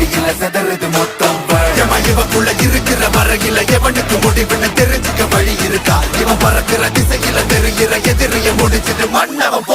அடியில செதறுது மொத்தம் இவக்குள்ள இருக்கிற வரையில எவனுக்கு முடிவுன்னு தெரிஞ்சுக்க வழி இருக்கா இவன் பறக்கிற திசையில தெரிகிற எதிரிய முடிச்சிட்டு மன்னவன்